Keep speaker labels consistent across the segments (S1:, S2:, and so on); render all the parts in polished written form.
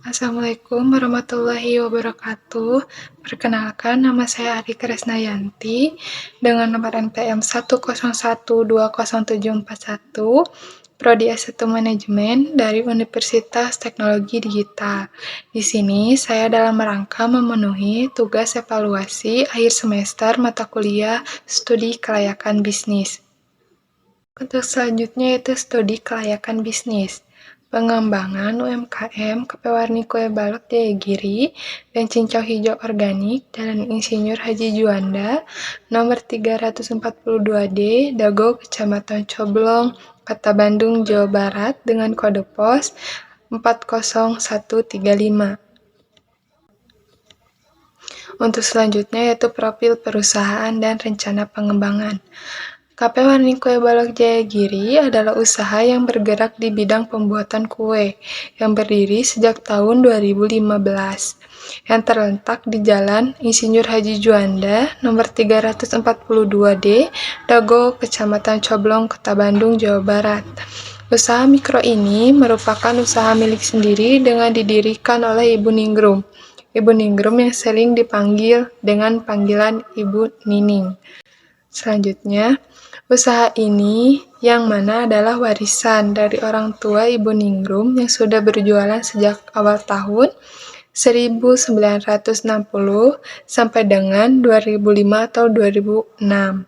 S1: Assalamualaikum warahmatullahi wabarakatuh. Perkenalkan, nama saya Ari Kresnayanti dengan nomor NPM 101207141, Prodi S1 Manajemen dari Universitas Teknologi Digital. Di sini saya dalam rangka memenuhi tugas evaluasi akhir semester mata kuliah studi kelayakan bisnis. Untuk selanjutnya yaitu studi kelayakan bisnis. Pengembangan UMKM KP Warni Kue Balok Jaya Giri dan Cincau Hijau Organik Jalan Insinyur Haji Juanda nomor 342D Dago Kecamatan Coblong Kota Bandung Jawa Barat dengan kode pos 40135. Untuk selanjutnya yaitu profil perusahaan dan rencana pengembangan. KP Warni Kue Balok Jaya Giri adalah usaha yang bergerak di bidang pembuatan kue yang berdiri sejak tahun 2015 yang terletak di Jalan Insinyur Haji Juanda nomor 342D Dago Kecamatan Coblong Kota Bandung Jawa Barat. Usaha mikro ini merupakan usaha milik sendiri dengan didirikan oleh Ibu Ningrum. Ibu Ningrum yang sering dipanggil dengan panggilan Ibu Nining. Selanjutnya, usaha ini yang mana adalah warisan dari orang tua Ibu Ningrum yang sudah berjualan sejak awal tahun 1960 sampai dengan 2005 atau 2006.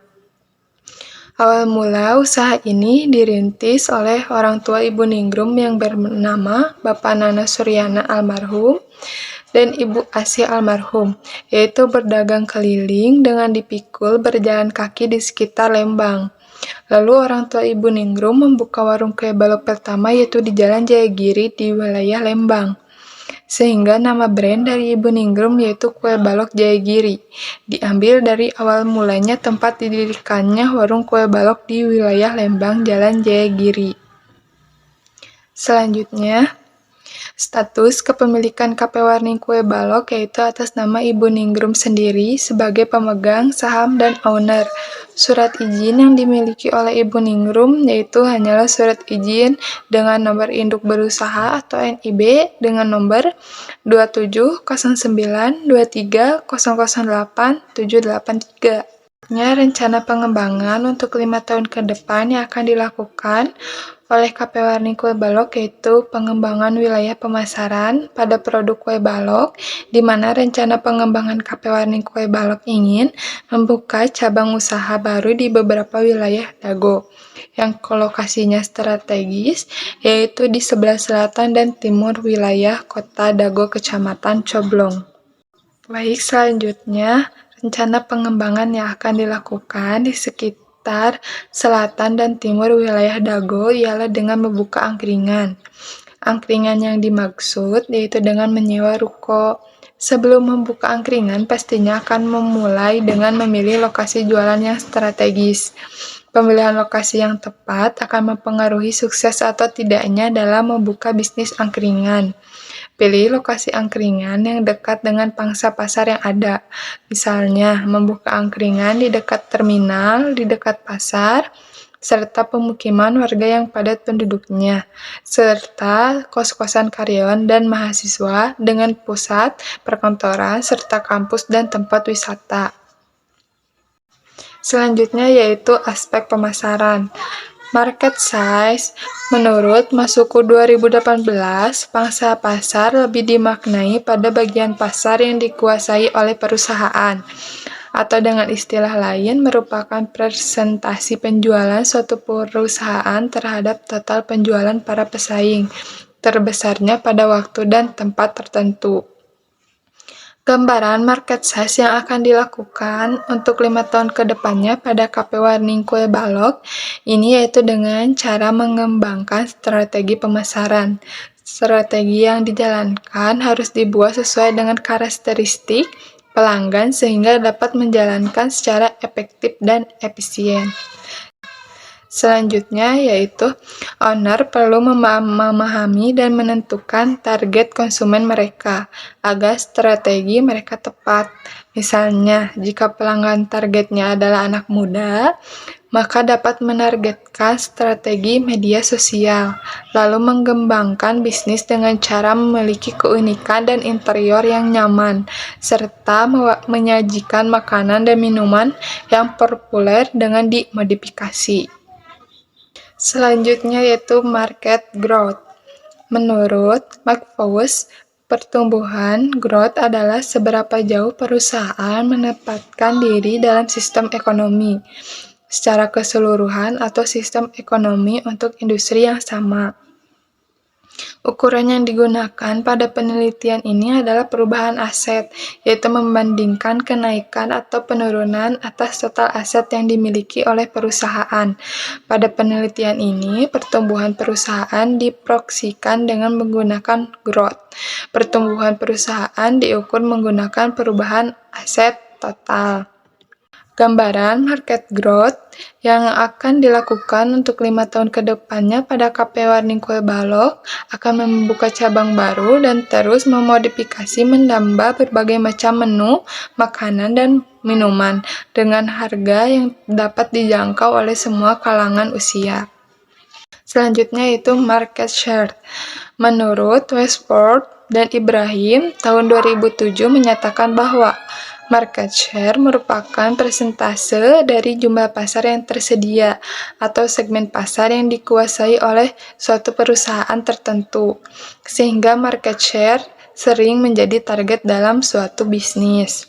S1: Awal mula usaha ini dirintis oleh orang tua Ibu Ningrum yang bernama Bapak Nana Suryana almarhum dan Ibu Asih almarhum, yaitu berdagang keliling dengan dipikul berjalan kaki di sekitar Lembang. Lalu orang tua Ibu Ningrum membuka warung kue balok pertama yaitu di Jalan Jayagiri di wilayah Lembang. Sehingga nama brand dari Ibu Ningrum yaitu Kue Balok Jayagiri, diambil dari awal mulanya tempat didirikannya warung kue balok di wilayah Lembang Jalan Jayagiri. Selanjutnya, status kepemilikan KP Warni Kue Balok yaitu atas nama Ibu Ningrum sendiri sebagai pemegang saham dan owner. Surat izin yang dimiliki oleh Ibu Ningrum yaitu hanyalah surat izin dengan nomor induk berusaha atau NIB dengan nomor 270923008783. Rencana pengembangan untuk 5 tahun ke depan yang akan dilakukan oleh KP Warni Kue Balok yaitu pengembangan wilayah pemasaran pada produk kue balok, di mana rencana pengembangan KP Warni Kue Balok ingin membuka cabang usaha baru di beberapa wilayah Dago, yang lokasinya strategis, yaitu di sebelah selatan dan timur wilayah kota Dago Kecamatan Coblong. Baik, selanjutnya rencana pengembangan yang akan dilakukan di sekitar selatan dan timur wilayah Dago ialah dengan membuka angkringan. Angkringan yang dimaksud yaitu dengan menyewa ruko. Sebelum membuka angkringan, pastinya akan memulai dengan memilih lokasi jualan yang strategis. Pemilihan lokasi yang tepat akan mempengaruhi sukses atau tidaknya dalam membuka bisnis angkringan. Pilih lokasi angkringan yang dekat dengan pangsa pasar yang ada. Misalnya, membuka angkringan di dekat terminal, di dekat pasar, serta pemukiman warga yang padat penduduknya, serta kos-kosan karyawan dan mahasiswa dengan pusat perkantoran, serta kampus dan tempat wisata. Selanjutnya yaitu aspek pemasaran. Market size, menurut Masuku 2018, pangsa pasar lebih dimaknai pada bagian pasar yang dikuasai oleh perusahaan, atau dengan istilah lain merupakan presentasi penjualan suatu perusahaan terhadap total penjualan para pesaing, terbesarnya pada waktu dan tempat tertentu. Gambaran market size yang akan dilakukan untuk 5 tahun ke depannya pada KP Warni Kue Balok ini yaitu dengan cara mengembangkan strategi pemasaran. Strategi yang dijalankan harus dibuat sesuai dengan karakteristik pelanggan sehingga dapat menjalankan secara efektif dan efisien. Selanjutnya yaitu owner perlu memahami dan menentukan target konsumen mereka agar strategi mereka tepat. Misalnya, jika pelanggan targetnya adalah anak muda, maka dapat menargetkan strategi media sosial, lalu mengembangkan bisnis dengan cara memiliki keunikan dan interior yang nyaman, serta menyajikan makanan dan minuman yang populer dengan dimodifikasi. Selanjutnya yaitu market growth. Menurut Mark pertumbuhan growth adalah seberapa jauh perusahaan menempatkan diri dalam sistem ekonomi secara keseluruhan atau sistem ekonomi untuk industri yang sama. Ukuran yang digunakan pada penelitian ini adalah perubahan aset, yaitu membandingkan kenaikan atau penurunan atas total aset yang dimiliki oleh perusahaan. Pada penelitian ini, pertumbuhan perusahaan diproyeksikan dengan menggunakan growth. Pertumbuhan perusahaan diukur menggunakan perubahan aset total. Gambaran market growth yang akan dilakukan untuk 5 tahun ke depannya pada Cafe Warning Kue Balok akan membuka cabang baru dan terus memodifikasi menambah berbagai macam menu, makanan, dan minuman dengan harga yang dapat dijangkau oleh semua kalangan usia. Selanjutnya yaitu market share. Menurut Westport dan Ibrahim, tahun 2007 menyatakan bahwa market share merupakan persentase dari jumlah pasar yang tersedia atau segmen pasar yang dikuasai oleh suatu perusahaan tertentu, sehingga market share sering menjadi target dalam suatu bisnis.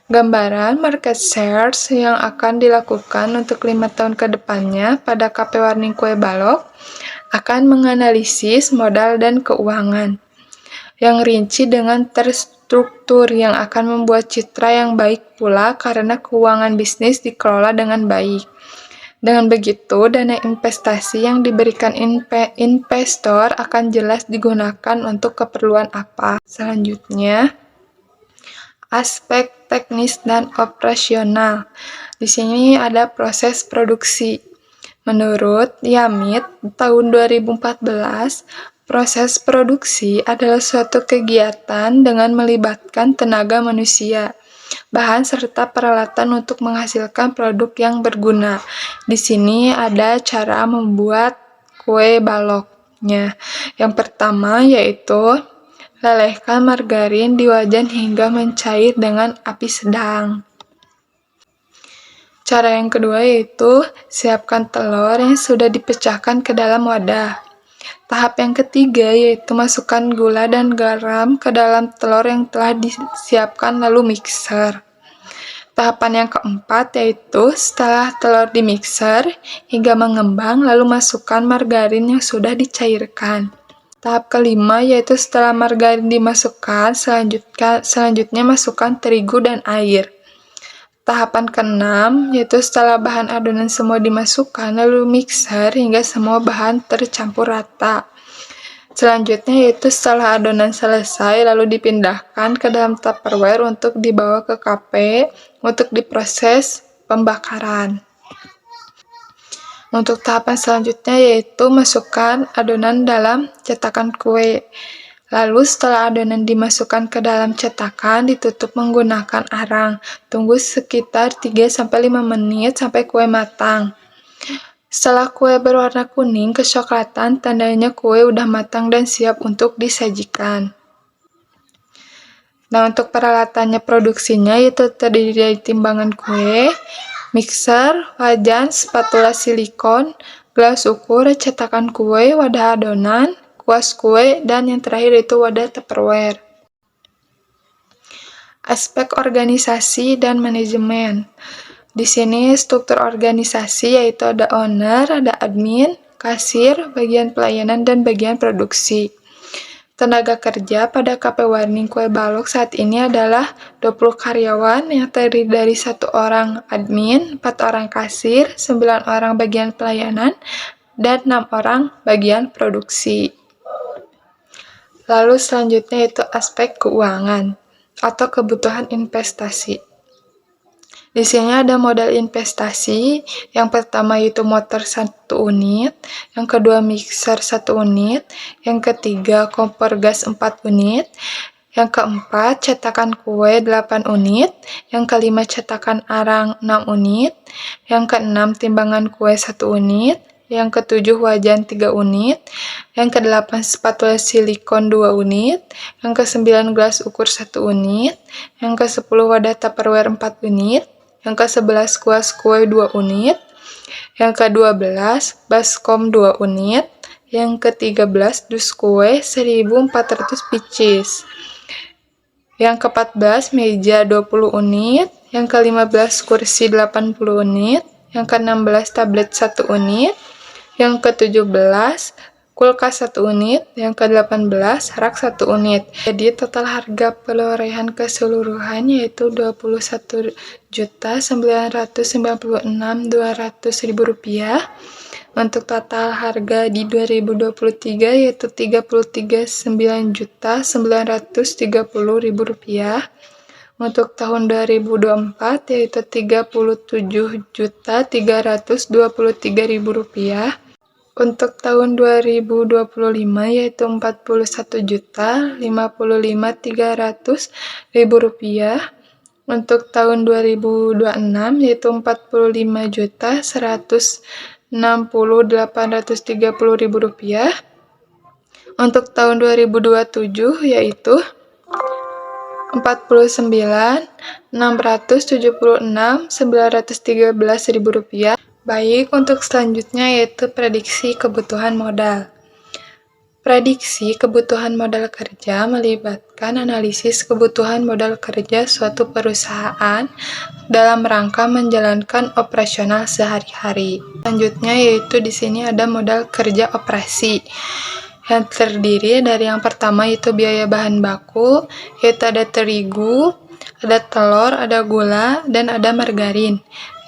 S1: Gambaran market shares yang akan dilakukan untuk 5 tahun ke depannya pada Cafe Warning Kue Balok akan menganalisis modal dan keuangan yang rinci dengan terstruktur yang akan membuat citra yang baik pula karena keuangan bisnis dikelola dengan baik. Dengan begitu, dana investasi yang diberikan investor akan jelas digunakan untuk keperluan apa. Selanjutnya, aspek teknis dan operasional. Di sini ada proses produksi. Menurut Yamit, tahun 2014, proses produksi adalah suatu kegiatan dengan melibatkan tenaga manusia, bahan serta peralatan untuk menghasilkan produk yang berguna. Di sini ada cara membuat kue baloknya. Yang pertama yaitu lelehkan margarin di wajan hingga mencair dengan api sedang. Cara yang kedua yaitu siapkan telur yang sudah dipecahkan ke dalam wadah. Tahap yang ketiga yaitu masukkan gula dan garam ke dalam telur yang telah disiapkan lalu mixer. Tahapan yang keempat yaitu setelah telur dimixer hingga mengembang lalu masukkan margarin yang sudah dicairkan. Tahap kelima yaitu setelah margarin dimasukkan, selanjutnya masukkan terigu dan air. Tahapan keenam yaitu setelah bahan adonan semua dimasukkan lalu mixer hingga semua bahan tercampur rata. Selanjutnya yaitu setelah adonan selesai lalu dipindahkan ke dalam Tupperware untuk dibawa ke kafe untuk diproses pembakaran. Untuk tahapan selanjutnya yaitu masukkan adonan dalam cetakan kue. Lalu setelah adonan dimasukkan ke dalam cetakan, ditutup menggunakan arang. Tunggu sekitar 3-5 menit sampai kue matang. Setelah kue berwarna kuning kecoklatan, tandanya kue udah matang dan siap untuk disajikan. Nah, untuk peralatannya produksinya itu terdiri dari timbangan kue, mixer, wajan, spatula silikon, gelas ukur, cetakan kue, wadah adonan, kuas kue, dan yang terakhir itu wadah Tupperware. Aspek organisasi dan manajemen. Di sini struktur organisasi yaitu ada owner, ada admin, kasir, bagian pelayanan, dan bagian produksi. Tenaga kerja pada Cafe Warning Kue Balok saat ini adalah 20 karyawan yang terdiri dari 1 orang admin, 4 orang kasir, 9 orang bagian pelayanan, dan 6 orang bagian produksi. Lalu selanjutnya itu aspek keuangan atau kebutuhan investasi. Di sini ada modal investasi. Yang pertama itu motor 1 unit, yang kedua mixer 1 unit, yang ketiga kompor gas 4 unit, yang keempat cetakan kue 8 unit, yang kelima cetakan arang 6 unit, yang keenam timbangan kue 1 unit, yang ketujuh wajan 3 unit, yang kedelapan spatula silikon 2 unit, yang kesembilan gelas ukur 1 unit, yang kesepuluh wadah tupperware 4 unit, yang ke-11 kuas kue 2 unit, yang ke-12 baskom 2 unit, yang ke-13 dus kue 1400 pieces, yang ke-14 meja 20 unit, yang ke-15 kursi 80 unit, yang ke-16 tablet 1 unit, yang ke-17 kulkas 1 unit, yang ke-18 rak 1 unit. Jadi total harga perolehan keseluruhan yaitu Rp21.996.200. Untuk total harga di 2023 yaitu Rp39.930.000. Untuk tahun 2024 yaitu Rp37.323.000. Untuk tahun 2025 yaitu Rp41.055.300.000. Untuk tahun 2026 yaitu Rp45.160.830.000. Untuk tahun 2027 yaitu Rp49.676.913.000. Baik, untuk selanjutnya yaitu prediksi kebutuhan modal. Prediksi kebutuhan modal kerja melibatkan analisis kebutuhan modal kerja suatu perusahaan dalam rangka menjalankan operasional sehari-hari. Selanjutnya yaitu di sini ada modal kerja operasi yang terdiri dari yang pertama yaitu biaya bahan baku, yaitu ada terigu, ada telur, ada gula, dan ada margarin.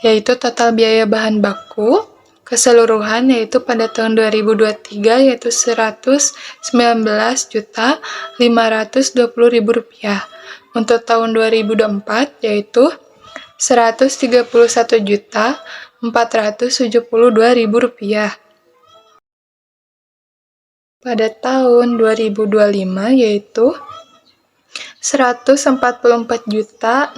S1: Yaitu total biaya bahan baku keseluruhan yaitu pada tahun 2023 yaitu Rp119.520.000. Untuk tahun 2024 yaitu Rp131.472.000. Pada tahun 2025 yaitu Rp144.619.200.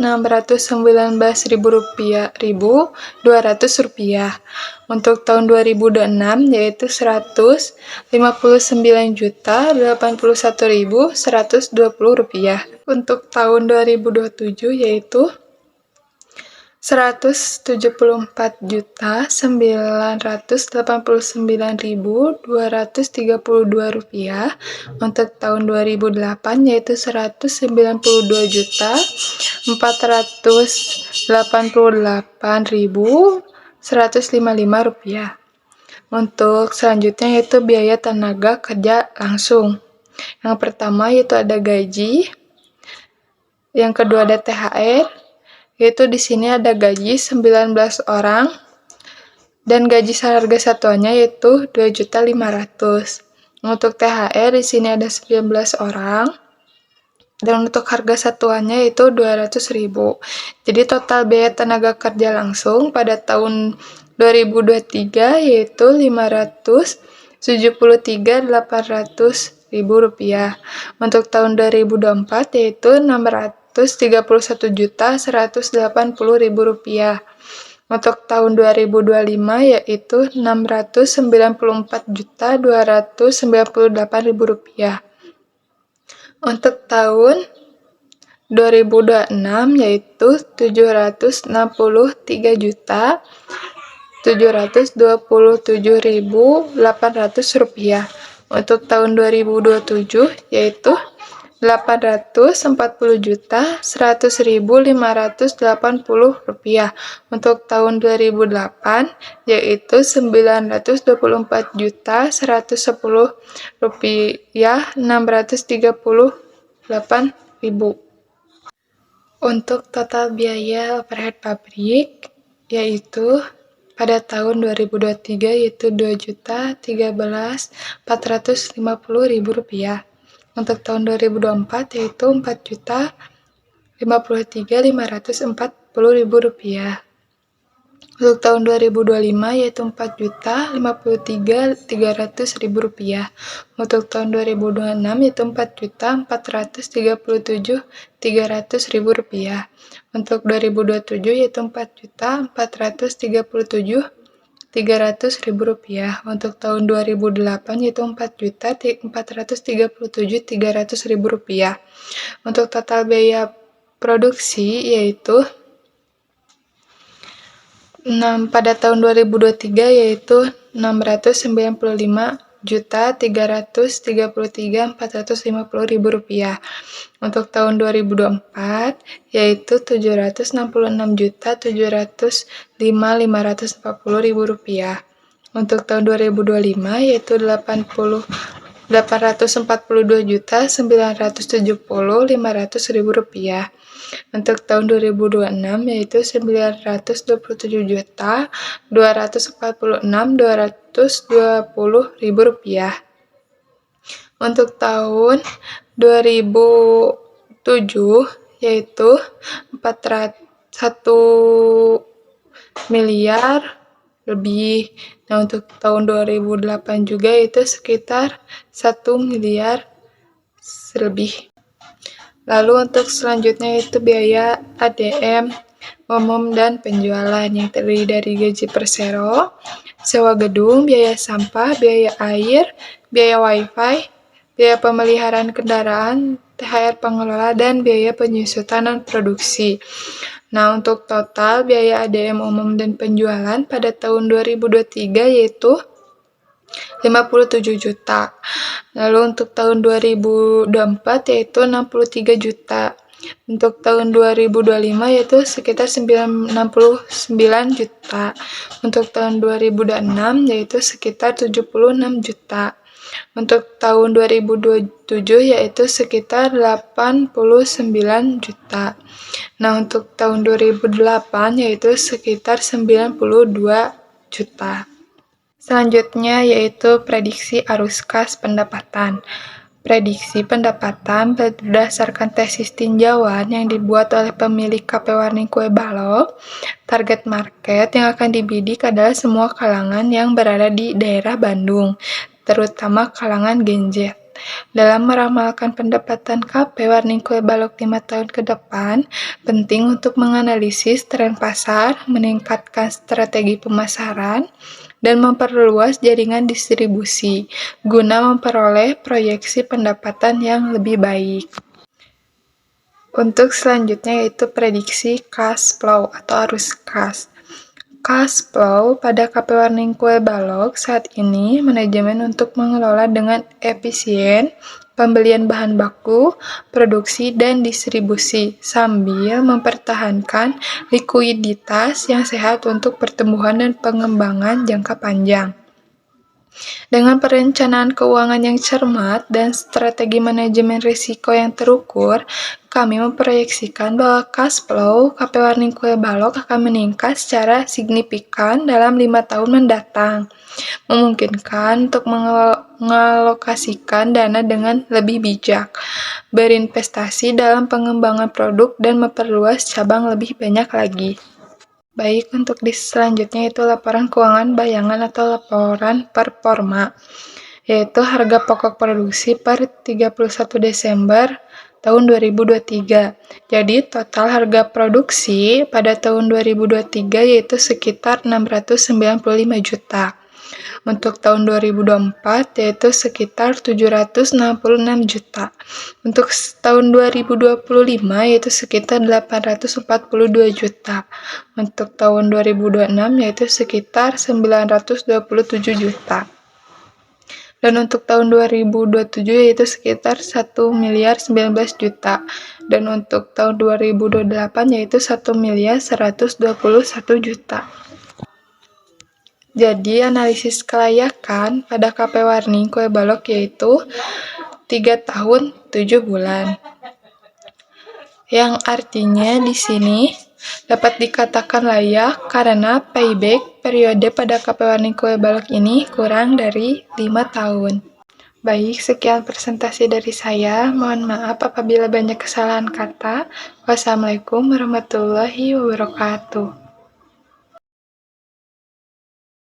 S1: Untuk tahun 2026 yaitu Rp159.081.120. Untuk tahun 2027 yaitu Rp174.989.232. Untuk tahun 2008 yaitu Rp192.488.155. Untuk selanjutnya yaitu biaya tenaga kerja langsung. Yang pertama yaitu ada gaji, yang kedua ada THR, yaitu di sini ada gaji 19 orang dan gaji seharga satuannya yaitu Rp2.500.000. Untuk THR di sini ada 19 orang dan untuk harga satuannya yaitu Rp200.000. Jadi total biaya tenaga kerja langsung pada tahun 2023 yaitu Rp573.800.000. Untuk tahun 2024 yaitu Rp631.180.000. Untuk tahun 2025 yaitu Rp694.298.000. Untuk tahun 2026 yaitu Rp760.727.800. Untuk tahun 2027 yaitu Rp840.100.580. Untuk tahun 2008 yaitu Rp924.110.638.000. Untuk total biaya overhead pabrik yaitu pada tahun 2023 yaitu Rp2.013.450.000. Untuk tahun 2024 yaitu Rp4.053.504. Rp40.000. Untuk tahun 2025 yaitu Rp4.053.300.000. Untuk tahun 2026 yaitu Rp4.437.300.000. Untuk 2027 yaitu Rp4.437.300.000. Untuk tahun 2008 yaitu Rp4.437.300.000. Untuk total biaya produksi yaitu pada tahun 2023 yaitu Rp695.333.450.000. Untuk tahun 2024 yaitu Rp766.705.540.000. Untuk tahun 2025 yaitu Rp842.970.500.000. Untuk tahun 2026 yaitu Rp997.246.220.000. Untuk tahun 2007 yaitu 1 miliar lebih. Nah, untuk tahun 2008 juga itu sekitar 1 miliar lebih. Lalu untuk selanjutnya itu biaya ADM, umum, dan penjualan yang terdiri dari gaji persero, sewa gedung, biaya sampah, biaya air, biaya wifi, biaya pemeliharaan kendaraan, THR pengelola, dan biaya penyusutan dan produksi. Nah, untuk total biaya ADM umum dan penjualan pada tahun 2023 yaitu 57 juta. Lalu untuk tahun 2024 yaitu 63 juta. Untuk tahun 2025 yaitu sekitar 69 juta. Untuk tahun 2026 yaitu sekitar 76 juta. Untuk tahun 2027 yaitu sekitar 89 juta. Nah, untuk tahun 2008 yaitu sekitar 92 juta. Selanjutnya yaitu prediksi arus kas pendapatan. Prediksi pendapatan berdasarkan tesis tinjauan yang dibuat oleh pemilik KP Warning Kue Balok. Target market yang akan dibidik adalah semua kalangan yang berada di daerah Bandung, terutama kalangan Gen Z. Dalam meramalkan pendapatan KP Warning Kue Balok 5 tahun ke depan, penting untuk menganalisis tren pasar, meningkatkan strategi pemasaran, dan memperluas jaringan distribusi, guna memperoleh proyeksi pendapatan yang lebih baik. Untuk selanjutnya yaitu prediksi cash flow atau arus kas. Cash flow pada KP Warning Kue Balok saat ini manajemen untuk mengelola dengan efisien pembelian bahan baku, produksi, dan distribusi, sambil mempertahankan likuiditas yang sehat untuk pertumbuhan dan pengembangan jangka panjang. Dengan perencanaan keuangan yang cermat dan strategi manajemen risiko yang terukur, kami memproyeksikan bahwa cash flow KP Warning Kue Balok akan meningkat secara signifikan dalam 5 tahun mendatang, memungkinkan untuk mengalokasikan dana dengan lebih bijak, berinvestasi dalam pengembangan produk, dan memperluas cabang lebih banyak lagi. Baik, untuk di selanjutnya itu laporan keuangan bayangan atau laporan performa, yaitu harga pokok produksi per 31 Desember tahun 2023. Jadi, total harga produksi pada tahun 2023 yaitu sekitar 695 juta. Untuk tahun 2024 yaitu sekitar 766 juta. Untuk tahun 2025 yaitu sekitar 842 juta. Untuk tahun 2026 yaitu sekitar 927 juta. Dan untuk tahun 2027 yaitu sekitar 1 miliar 19 juta. Dan untuk tahun 2028 yaitu 1 miliar 121 juta. Jadi, analisis kelayakan pada KP Warning Kue Balok yaitu 3 tahun 7 bulan. Yang artinya di sini dapat dikatakan layak karena payback periode pada KP Warning Kue Balok ini kurang dari 5 tahun. Baik, sekian presentasi dari saya. Mohon maaf apabila banyak kesalahan kata. Wassalamualaikum warahmatullahi wabarakatuh.